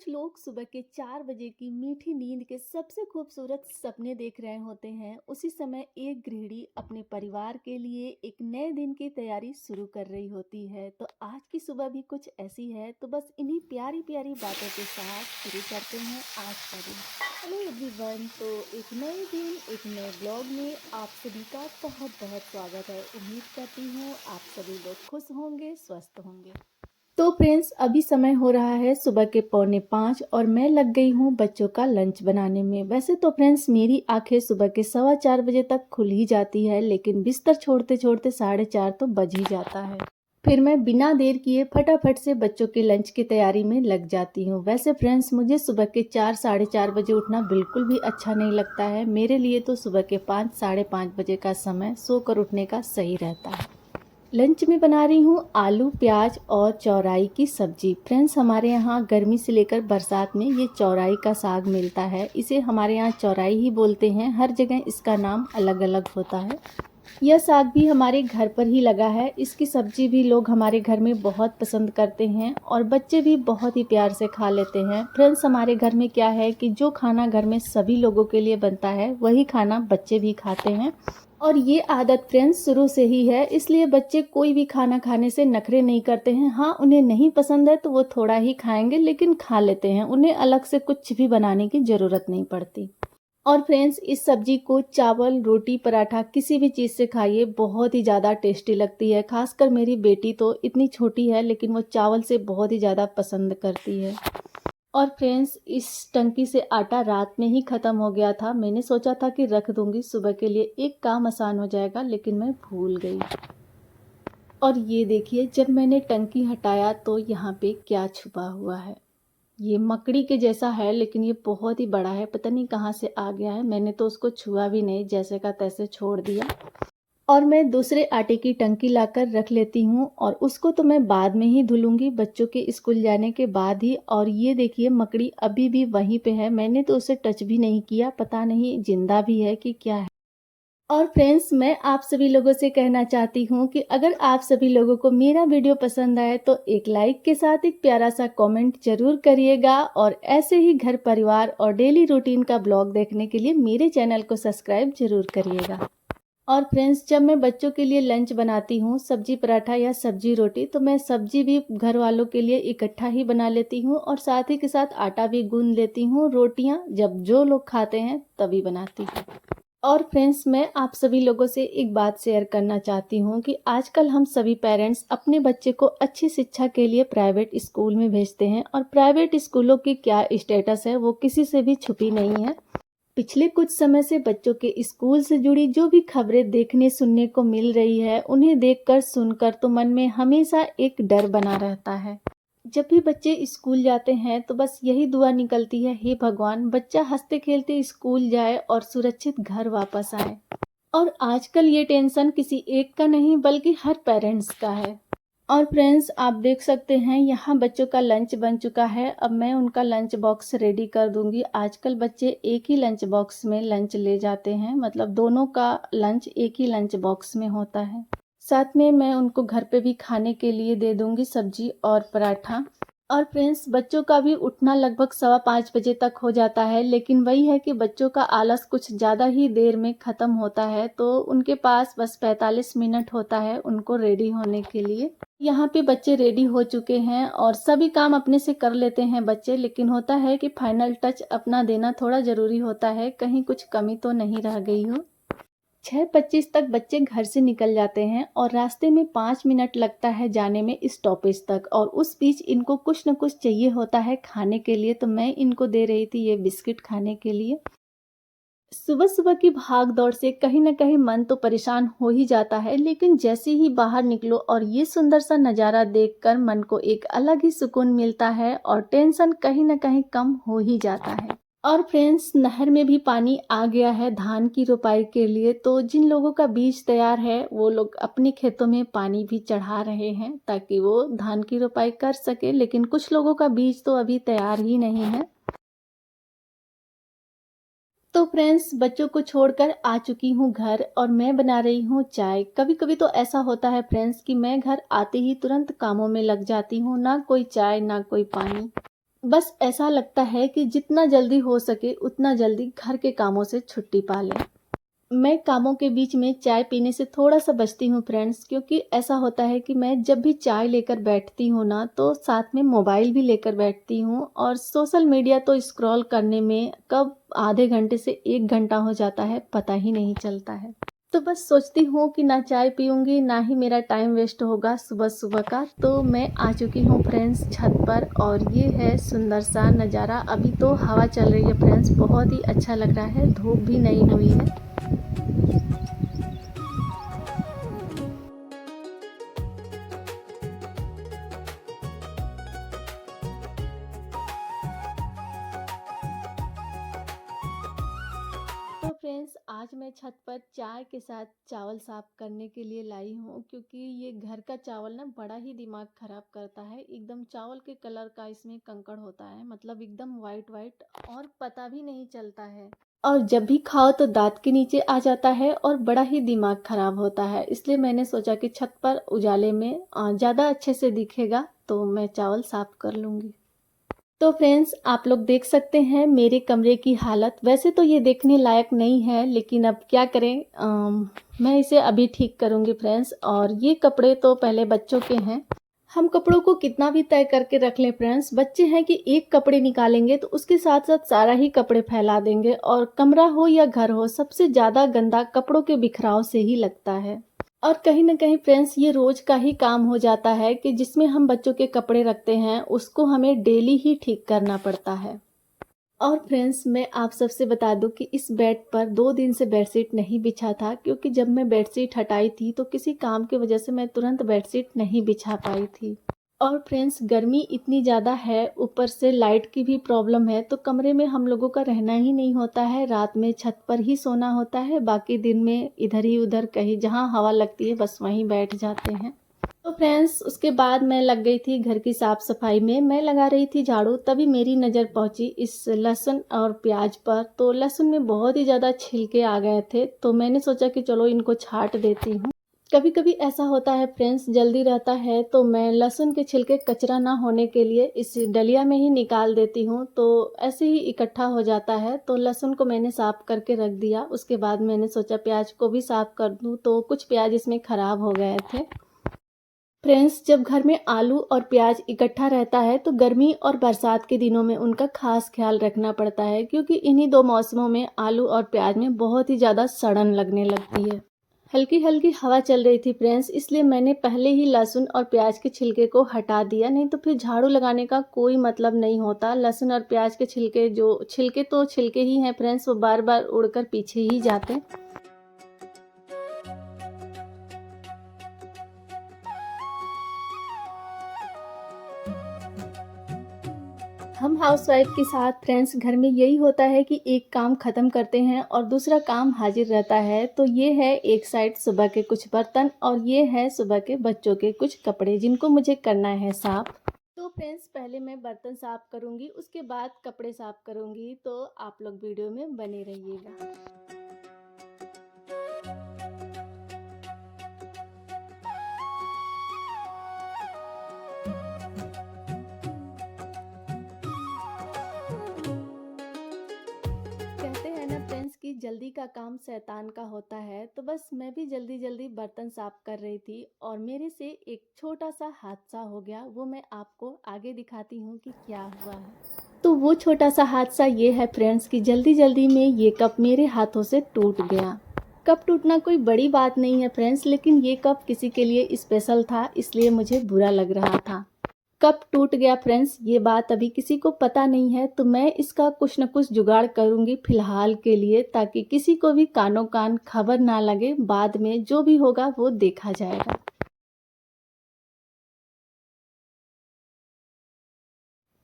कुछ लोग सुबह के 4 बजे की मीठी नींद के सबसे खूबसूरत सपने देख रहे होते हैं। उसी समय एक गृहिणी अपने परिवार के लिए एक नए दिन की तैयारी शुरू कर रही होती है। तो आज की सुबह भी कुछ ऐसी है। तो बस इन्हीं प्यारी प्यारी बातों के साथ शुरू करते हैं आज का दिन। हेलो एवरीवन, तो एक नए दिन एक नए ब्लॉग में आप सभी का बहुत बहुत स्वागत है। उम्मीद करती हूँ आप सभी लोग खुश होंगे, स्वस्थ होंगे। तो फ्रेंड्स, अभी समय हो रहा है सुबह के 4:45 और मैं लग गई हूँ बच्चों का लंच बनाने में। वैसे तो फ्रेंड्स मेरी आंखें सुबह के 4:15 बजे तक खुल ही जाती है, लेकिन बिस्तर छोड़ते छोड़ते 4:30 तो बज ही जाता है। फिर मैं बिना देर किए फटाफट से बच्चों के लंच की तैयारी में लग जाती हूँ। वैसे फ्रेंड्स, मुझे सुबह के 4-4:30 बजे उठना बिल्कुल भी अच्छा नहीं लगता है। मेरे लिए तो सुबह के 5-5:30 बजे का समय सोकर उठने का सही रहता है। लंच में बना रही हूँ आलू प्याज और चौराई की सब्जी। फ्रेंड्स, हमारे यहाँ गर्मी से लेकर बरसात में ये चौराई का साग मिलता है। इसे हमारे यहाँ चौराई ही बोलते हैं, हर जगह इसका नाम अलग अलग होता है। यह साग भी हमारे घर पर ही लगा है। इसकी सब्जी भी लोग हमारे घर में बहुत पसंद करते हैं और बच्चे भी बहुत ही प्यार से खा लेते हैं। फ्रेंड्स, हमारे घर में क्या है कि जो खाना घर में सभी लोगों के लिए बनता है वही खाना बच्चे भी खाते हैं। और ये आदत फ्रेंड्स शुरू से ही है, इसलिए बच्चे कोई भी खाना खाने से नखरे नहीं करते हैं। हाँ, उन्हें नहीं पसंद है तो वो थोड़ा ही खाएंगे, लेकिन खा लेते हैं। उन्हें अलग से कुछ भी बनाने की ज़रूरत नहीं पड़ती। और फ्रेंड्स, इस सब्जी को चावल रोटी पराठा किसी भी चीज़ से खाइए, बहुत ही ज़्यादा टेस्टी लगती है। खासकर मेरी बेटी तो इतनी छोटी है लेकिन वो चावल से बहुत ही ज़्यादा पसंद करती है। और फ्रेंड्स, इस टंकी से आटा रात में ही ख़त्म हो गया था। मैंने सोचा था कि रख दूंगी सुबह के लिए, एक काम आसान हो जाएगा, लेकिन मैं भूल गई। और ये देखिए, जब मैंने टंकी हटाया तो यहाँ पे क्या छुपा हुआ है। ये मकड़ी के जैसा है, लेकिन ये बहुत ही बड़ा है। पता नहीं कहाँ से आ गया है। मैंने तो उसको छुआ भी नहीं, जैसे का तैसे छोड़ दिया। और मैं दूसरे आटे की टंकी लाकर रख लेती हूँ और उसको तो मैं बाद में ही धुलूंगी, बच्चों के स्कूल जाने के बाद ही। और ये देखिए, मकड़ी अभी भी वहीं पे है। मैंने तो उसे टच भी नहीं किया, पता नहीं जिंदा भी है कि क्या है। और फ्रेंड्स, मैं आप सभी लोगों से कहना चाहती हूँ कि अगर आप सभी लोगों को मेरा वीडियो पसंद आए तो एक लाइक के साथ एक प्यारा सा कमेंट जरूर करिएगा। और ऐसे ही घर परिवार और डेली रूटीन का ब्लॉग देखने के लिए मेरे चैनल को सब्सक्राइब जरूर करिएगा। और फ्रेंड्स, जब मैं बच्चों के लिए लंच बनाती हूँ, सब्जी पराठा या सब्जी रोटी, तो मैं सब्जी भी घर वालों के लिए इकट्ठा ही बना लेती हूँ और साथ ही के साथ आटा भी गूंद लेती हूँ। रोटियाँ जब जो लोग खाते हैं तभी बनाती हूँ। और फ्रेंड्स, मैं आप सभी लोगों से एक बात शेयर करना चाहती हूँ कि आजकल हम सभी पेरेंट्स अपने बच्चे को अच्छी शिक्षा के लिए प्राइवेट स्कूल में भेजते हैं। और प्राइवेट स्कूलों की क्या स्टेटस है वो किसी से भी छुपी नहीं है। पिछले कुछ समय से बच्चों के स्कूल से जुड़ी जो भी खबरें देखने सुनने को मिल रही है, उन्हें देखकर सुनकर तो मन में हमेशा एक डर बना रहता है। जब भी बच्चे स्कूल जाते हैं तो बस यही दुआ निकलती है, हे भगवान बच्चा हंसते खेलते स्कूल जाए और सुरक्षित घर वापस आए। और आजकल ये टेंशन किसी एक का नहीं बल्कि हर पेरेंट्स का है। और फ्रेंड्स, आप देख सकते हैं यहाँ बच्चों का लंच बन चुका है। अब मैं उनका लंच बॉक्स रेडी कर दूंगी। आजकल बच्चे एक ही लंच बॉक्स में लंच ले जाते हैं, मतलब दोनों का लंच एक ही लंच बॉक्स में होता है। साथ में मैं उनको घर पे भी खाने के लिए दे दूंगी सब्जी और पराठा। और फ्रेंड्स, बच्चों का भी उठना लगभग 5:15 बजे तक हो जाता है, लेकिन वही है कि बच्चों का आलस कुछ ज़्यादा ही देर में ख़त्म होता है, तो उनके पास बस 45 मिनट होता है उनको रेडी होने के लिए। यहाँ पे बच्चे रेडी हो चुके हैं और सभी काम अपने से कर लेते हैं बच्चे, लेकिन होता है कि फाइनल टच अपना देना थोड़ा ज़रूरी होता है, कहीं कुछ कमी तो नहीं रह गई हो। 6:25 तक बच्चे घर से निकल जाते हैं और रास्ते में 5 मिनट लगता है जाने में स्टॉपेज तक। और उस बीच इनको कुछ न कुछ चाहिए होता है खाने के लिए, तो मैं इनको दे रही थी ये बिस्किट खाने के लिए। सुबह सुबह की भाग दौड़ से कहीं न कहीं मन तो परेशान हो ही जाता है, लेकिन जैसे ही बाहर निकलो और ये सुंदर सा नज़ारा देखकर मन को एक अलग ही सुकून मिलता है और टेंशन कहीं न कहीं कम हो ही जाता है। और फ्रेंड्स, नहर में भी पानी आ गया है धान की रोपाई के लिए, तो जिन लोगों का बीज तैयार है वो लोग अपने खेतों में पानी भी चढ़ा रहे हैं ताकि वो धान की रोपाई कर सके, लेकिन कुछ लोगों का बीज तो अभी तैयार ही नहीं है। तो फ्रेंड्स, बच्चों को छोड़कर आ चुकी हूँ घर और मैं बना रही हूँ चाय। कभी कभी तो ऐसा होता है फ्रेंड्स कि मैं घर आते ही तुरंत कामों में लग जाती हूँ, ना कोई चाय ना कोई पानी। बस ऐसा लगता है कि जितना जल्दी हो सके उतना जल्दी घर के कामों से छुट्टी पा लें। मैं कामों के बीच में चाय पीने से थोड़ा-सा बचती हूँ फ्रेंड्स, क्योंकि ऐसा होता है कि मैं जब भी चाय लेकर बैठती हूँ ना, तो साथ में मोबाइल भी लेकर बैठती हूँ और सोशल मीडिया तो स्क्रॉल करने में कब आधे घंटे से 1 घंटा हो जाता है, पता ही नहीं चलता है। तो बस सोचती हूँ कि ना चाय पीऊँगी, ना ही मेरा टाइम वेस्ट होगा सुबह-सुबह का। तो मैं आ चुकी हूँ फ्रेंड्स छत पर और ये है सुंदर सा नज़ारा। अभी तो हवा चल रही है फ्रेंड्स, बहुत ही अच्छा लग रहा है, धूप भी नहीं हुई है। तो फ्रेंड्स आज मैं छत पर चाय के साथ चावल साफ करने के लिए लाई हूँ, क्योंकि ये घर का चावल ना बड़ा ही दिमाग खराब करता है। एकदम चावल के कलर का इसमें कंकड़ होता है, मतलब एकदम वाइट वाइट, और पता भी नहीं चलता है। और जब भी खाओ तो दांत के नीचे आ जाता है और बड़ा ही दिमाग खराब होता है। इसलिए मैंने सोचा कि छत पर उजाले में ज़्यादा अच्छे से दिखेगा, तो मैं चावल साफ कर लूँगी। तो फ्रेंड्स आप लोग देख सकते हैं मेरे कमरे की हालत। वैसे तो ये देखने लायक नहीं है, लेकिन अब क्या करें, मैं इसे अभी ठीक करूँगी फ्रेंड्स। और ये कपड़े तो पहले बच्चों के हैं। हम कपड़ों को कितना भी तय करके रख लें फ्रेंड्स, बच्चे हैं कि एक कपड़े निकालेंगे तो उसके साथ साथ सारा ही कपड़े फैला देंगे, और कमरा हो या घर हो, सबसे ज़्यादा गंदा कपड़ों के बिखराव से ही लगता है। और कहीं न कहीं फ्रेंड्स ये रोज़ का ही काम हो जाता है कि जिसमें हम बच्चों के कपड़े रखते हैं, उसको हमें डेली ही ठीक करना पड़ता है। और फ्रेंड्स मैं आप सबसे बता दूं कि इस बेड पर 2 दिन से बेडशीट नहीं बिछा था, क्योंकि जब मैं बेडशीट हटाई थी तो किसी काम की वजह से मैं तुरंत बेडशीट नहीं बिछा पाई थी। और फ्रेंड्स गर्मी इतनी ज़्यादा है, ऊपर से लाइट की भी प्रॉब्लम है, तो कमरे में हम लोगों का रहना ही नहीं होता है। रात में छत पर ही सोना होता है, बाकी दिन में इधर ही उधर कहीं जहाँ हवा लगती है बस वहीं बैठ जाते हैं। तो फ्रेंड्स उसके बाद मैं लग गई थी घर की साफ़ सफाई में। मैं लगा रही थी झाड़ू, तभी मेरी नज़र पहुंची इस लहसुन और प्याज पर। तो लहसुन में बहुत ही ज़्यादा छिलके आ गए थे, तो मैंने सोचा कि चलो इनको छाँट देती हूँ। कभी कभी ऐसा होता है फ्रेंड्स, जल्दी रहता है तो मैं लहसुन के छिलके कचरा ना होने के लिए इस डलिया में ही निकाल देती हूँ, तो ऐसे ही इकट्ठा हो जाता है। तो लहसुन को मैंने साफ़ करके रख दिया। उसके बाद मैंने सोचा प्याज को भी साफ़ कर दूँ, तो कुछ प्याज इसमें ख़राब हो गए थे। फ्रेंड्स जब घर में आलू और प्याज इकट्ठा रहता है तो गर्मी और बरसात के दिनों में उनका खास ख्याल रखना पड़ता है, क्योंकि इन्हीं 2 मौसमों में आलू और प्याज में बहुत ही ज़्यादा सड़न लगने लगती है। हल्की हल्की हवा चल रही थी फ्रेंड्स, इसलिए मैंने पहले ही लहसुन और प्याज के छिलके को हटा दिया, नहीं तो फिर झाड़ू लगाने का कोई मतलब नहीं होता। लहसुन और प्याज के छिलके, जो छिलके तो छिलके ही हैं फ्रेंड्स, वो बार बार उड़कर पीछे ही जाते। हम हाउसवाइफ के साथ फ्रेंड्स घर में यही होता है कि एक काम ख़त्म करते हैं और दूसरा काम हाजिर रहता है। तो ये है एक साइड सुबह के कुछ बर्तन, और ये है सुबह के बच्चों के कुछ कपड़े जिनको मुझे करना है साफ़। तो फ्रेंड्स पहले मैं बर्तन साफ़ करूँगी, उसके बाद कपड़े साफ़ करूँगी, तो आप लोग वीडियो में बने रहिएगा। कहते हैं ना फ्रेंड्स कि जल्दी का काम शैतान का होता है, तो बस मैं भी जल्दी जल्दी बर्तन साफ कर रही थी और मेरे से एक छोटा सा हादसा हो गया। वो मैं आपको आगे दिखाती हूँ कि क्या हुआ है। तो वो छोटा सा हादसा ये है फ्रेंड्स कि जल्दी जल्दी में ये कप मेरे हाथों से टूट गया। कप टूटना कोई बड़ी बात नहीं है फ्रेंड्स, लेकिन ये कप किसी के लिए स्पेशल था, इसलिए मुझे बुरा लग रहा था। कब टूट गया फ्रेंड्स ये बात अभी किसी को पता नहीं है, तो मैं इसका कुछ न कुछ जुगाड़ करूंगी फिलहाल के लिए, ताकि किसी को भी कानों कान खबर ना लगे। बाद में जो भी होगा वो देखा जाएगा।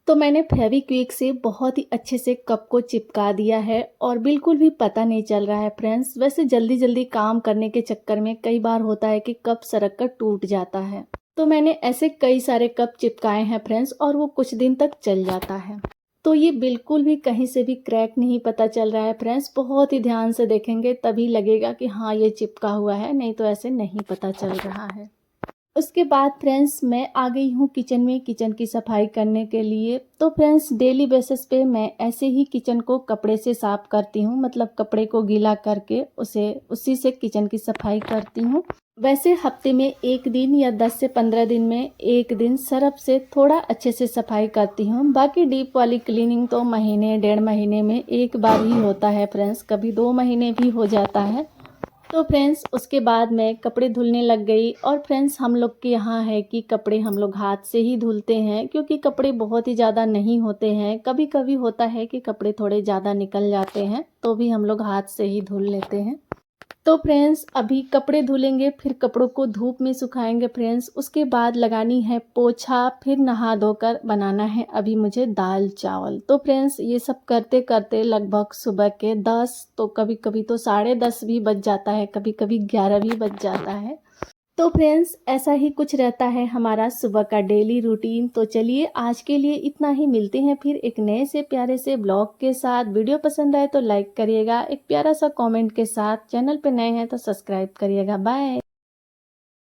तो मैंने फेविक्विक से बहुत ही अच्छे से कप को चिपका दिया है और बिल्कुल भी पता नहीं चल रहा है फ्रेंड्स। वैसे जल्दी जल्दी काम करने के चक्कर में कई बार होता है कि कप सरक कर टूट जाता है। तो मैंने ऐसे कई सारे कप चिपकाए हैं फ्रेंड्स, और वो कुछ दिन तक चल जाता है। तो ये बिल्कुल भी कहीं से भी क्रैक नहीं पता चल रहा है फ्रेंड्स। बहुत ही ध्यान से देखेंगे तभी लगेगा कि हाँ ये चिपका हुआ है, नहीं तो ऐसे नहीं पता चल रहा है। उसके बाद फ्रेंड्स मैं आ गई हूँ किचन में किचन की सफाई करने के लिए। तो फ्रेंड्स डेली बेसिस पे मैं ऐसे ही किचन को कपड़े से साफ करती हूँ, मतलब कपड़े को गीला करके उसी से किचन की सफाई करती हूँ। वैसे हफ्ते में एक दिन या 10 से 15 दिन में एक दिन सर्फ से थोड़ा अच्छे से सफाई करती हूँ। बाकी डीप वाली क्लीनिंग तो महीने 1.5 महीने में एक बार ही होता है फ्रेंड्स, कभी 2 महीने भी हो जाता है। तो फ्रेंड्स उसके बाद मैं कपड़े धुलने लग गई। और फ्रेंड्स हम लोग के यहाँ है कि कपड़े हम लोग हाथ से ही धुलते हैं, क्योंकि कपड़े बहुत ही ज़्यादा नहीं होते हैं। कभी कभी होता है कि कपड़े थोड़े ज़्यादा निकल जाते हैं, तो भी हम लोग हाथ से ही धुल लेते हैं। तो फ्रेंड्स अभी कपड़े धुलेंगे, फिर कपड़ों को धूप में सुखाएंगे फ्रेंड्स। उसके बाद लगानी है पोछा, फिर नहा धोकर बनाना है अभी मुझे दाल चावल। तो फ्रेंड्स ये सब करते करते लगभग सुबह के 10, तो कभी कभी तो 10:30 भी बज जाता है, कभी कभी 11 भी बज जाता है। तो फ्रेंड्स ऐसा ही कुछ रहता है हमारा सुबह का डेली रूटीन। तो चलिए आज के लिए इतना ही, मिलते हैं फिर एक नए से प्यारे से ब्लॉग के साथ। वीडियो पसंद आए तो लाइक करिएगा, एक प्यारा सा कमेंट के साथ। चैनल पे नए हैं तो सब्सक्राइब करिएगा। बाय।